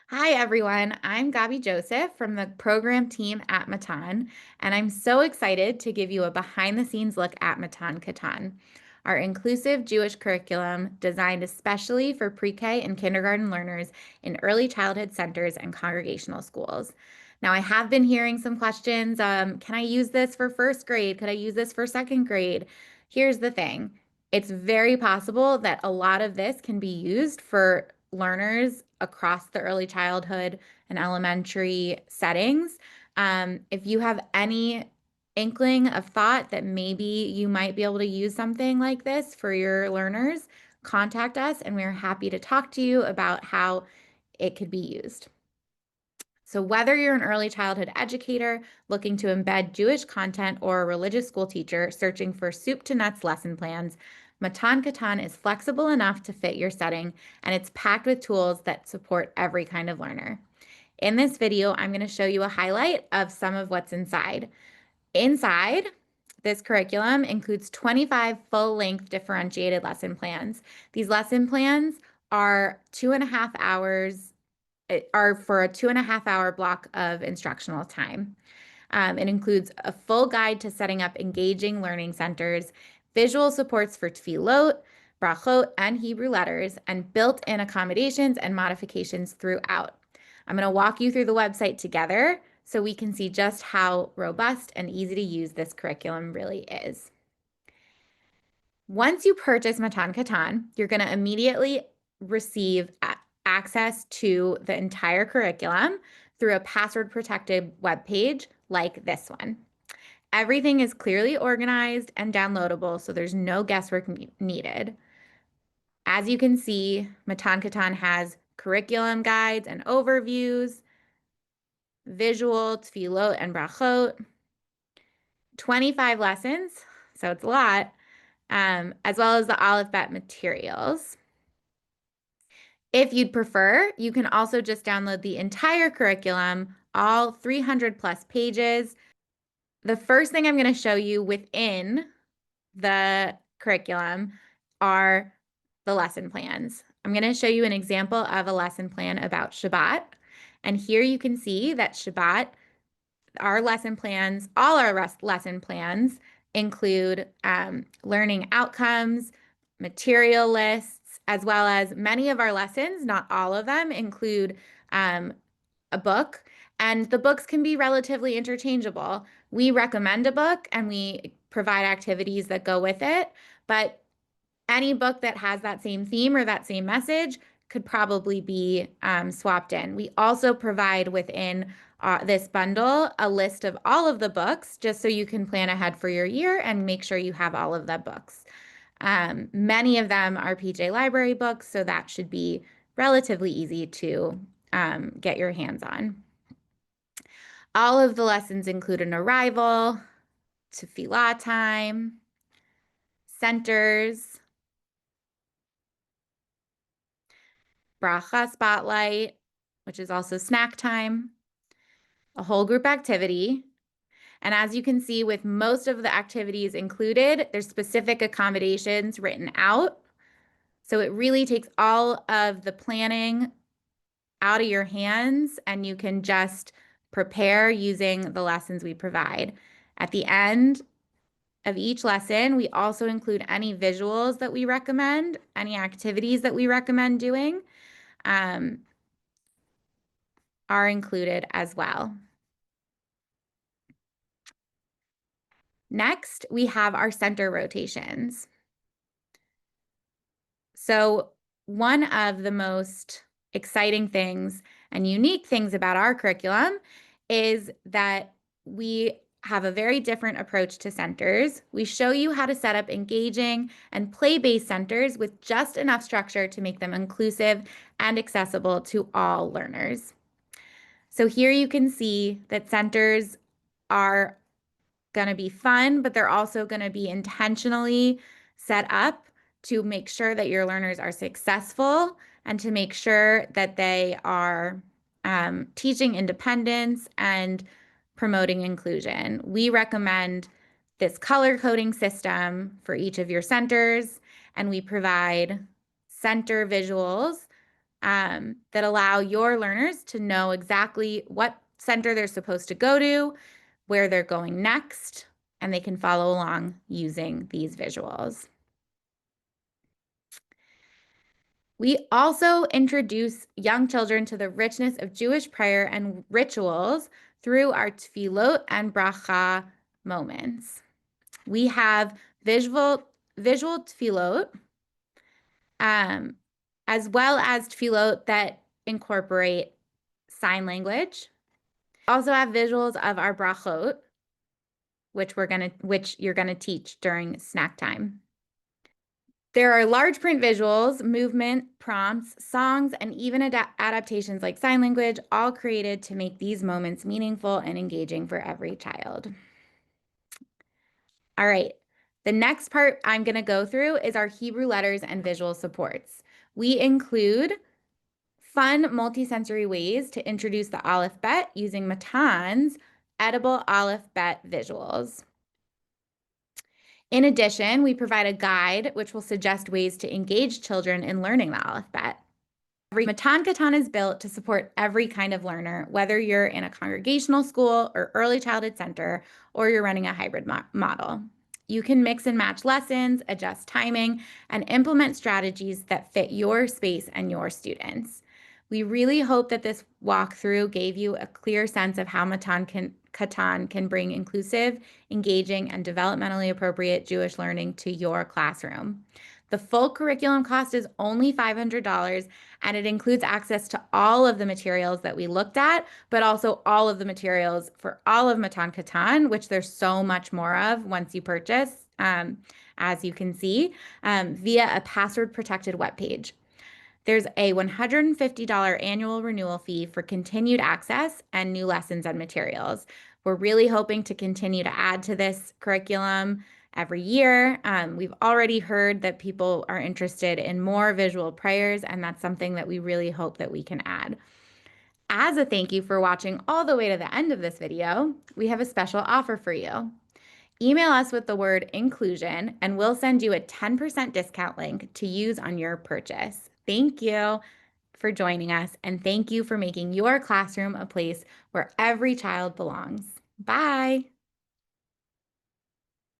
Hi, everyone. I'm Gaby Joseph from the program team at Matan, and I'm so excited to give you a behind the scenes look at Matan Katan, our inclusive Jewish curriculum designed especially for pre-K and kindergarten learners in early childhood centers and congregational schools. Now, I have been hearing some questions. Can I use this for first grade? Could I use this for second grade? Here's the thing. It's very possible that a lot of this can be used for learners across the early childhood and elementary settings. If you have any inkling of thought that maybe you might be able to use something like this for your learners, contact us and we're happy to talk to you about how it could be used. So whether you're an early childhood educator looking to embed Jewish content or a religious school teacher searching for soup to nuts lesson plans, Matan Katan is flexible enough to fit your setting, and it's packed with tools that support every kind of learner. In this video, I'm going to show you a highlight of some of what's inside. Inside, this curriculum includes 25 full-length differentiated lesson plans. These lesson plans are 2.5 hours are for a 2.5 hour block of instructional time. It includes a full guide to setting up engaging learning centers, visual supports for tefillot, brachot, and Hebrew letters, and built-in accommodations and modifications throughout. I'm going to walk you through the website together so we can see just how robust and easy to use this curriculum really is. Once you purchase Matan Katan, you're going to immediately receive access to the entire curriculum through a password-protected web page like this one. Everything is clearly organized and downloadable, so there's no guesswork needed. As you can see, Matan Katan has curriculum guides and overviews, visual, tefillot, and brachot, 25 lessons, so it's a lot, as well as the Aleph Bet materials. If you'd prefer, you can also just download the entire curriculum, all 300 plus pages. The first thing I'm going to show you within the curriculum are the lesson plans. I'm going to show you an example of a lesson plan about Shabbat. And here you can see that Shabbat, our lesson plans, all our lesson plans include learning outcomes, material lists, as well as many of our lessons, not all of them, include a book. And the books can be relatively interchangeable. We recommend a book and we provide activities that go with it, but any book that has that same theme or that same message could probably be swapped in. We also provide within this bundle a list of all of the books just so you can plan ahead for your year and make sure you have all of the books. Many of them are PJ Library books, so that should be relatively easy to get your hands on. All of the lessons include an arrival, tefillah time, centers, bracha spotlight, which is also snack time, a whole group activity. And as you can see with most of the activities included, there's specific accommodations written out. So it really takes all of the planning out of your hands and you can just prepare using the lessons we provide. At the end of each lesson, we also include any visuals that we recommend, any activities that we recommend doing are included as well. Next, we have our center rotations. So one of the most exciting things and unique things about our curriculum is that we have a very different approach to centers. We show you how to set up engaging and play-based centers with just enough structure to make them inclusive and accessible to all learners. So here you can see that centers are going to be fun, but they're also going to be intentionally set up to make sure that your learners are successful and to make sure that they are teaching independence and promoting inclusion. We recommend this color coding system for each of your centers, and we provide center visuals that allow your learners to know exactly what center they're supposed to go to, where they're going next, and they can follow along using these visuals. We also introduce young children to the richness of Jewish prayer and rituals through our tefillot and bracha moments. We have visual tefillot, as well as tefillot that incorporate sign language. We also have visuals of our brachot, which you're gonna teach during snack time. There are large print visuals, movement, prompts, songs, and even adaptations like sign language, all created to make these moments meaningful and engaging for every child. All right, the next part I'm going to go through is our Hebrew letters and visual supports. We include fun multisensory ways to introduce the Aleph Bet using Matan's edible Aleph Bet visuals. In addition, we provide a guide which will suggest ways to engage children in learning the Aleph Bet. Matan Katan is built to support every kind of learner, whether you're in a congregational school or early childhood center, or you're running a hybrid model. You can mix and match lessons, adjust timing, and implement strategies that fit your space and your students. We really hope that this walkthrough gave you a clear sense of how Matan Katan can bring inclusive, engaging, and developmentally appropriate Jewish learning to your classroom. The full curriculum cost is only $500, and it includes access to all of the materials that we looked at, but also all of the materials for all of Matan Katan, which there's so much more of once you purchase, as you can see, via a password-protected webpage. There's a $150 annual renewal fee for continued access and new lessons and materials. We're really hoping to continue to add to this curriculum every year. We've already heard that people are interested in more visual prayers, and that's something that we really hope that we can add. As a thank you for watching all the way to the end of this video, we have a special offer for you. Email us with the word inclusion, and we'll send you a 10% discount link to use on your purchase. Thank you for joining us, and thank you for making your classroom a place where every child belongs. Bye.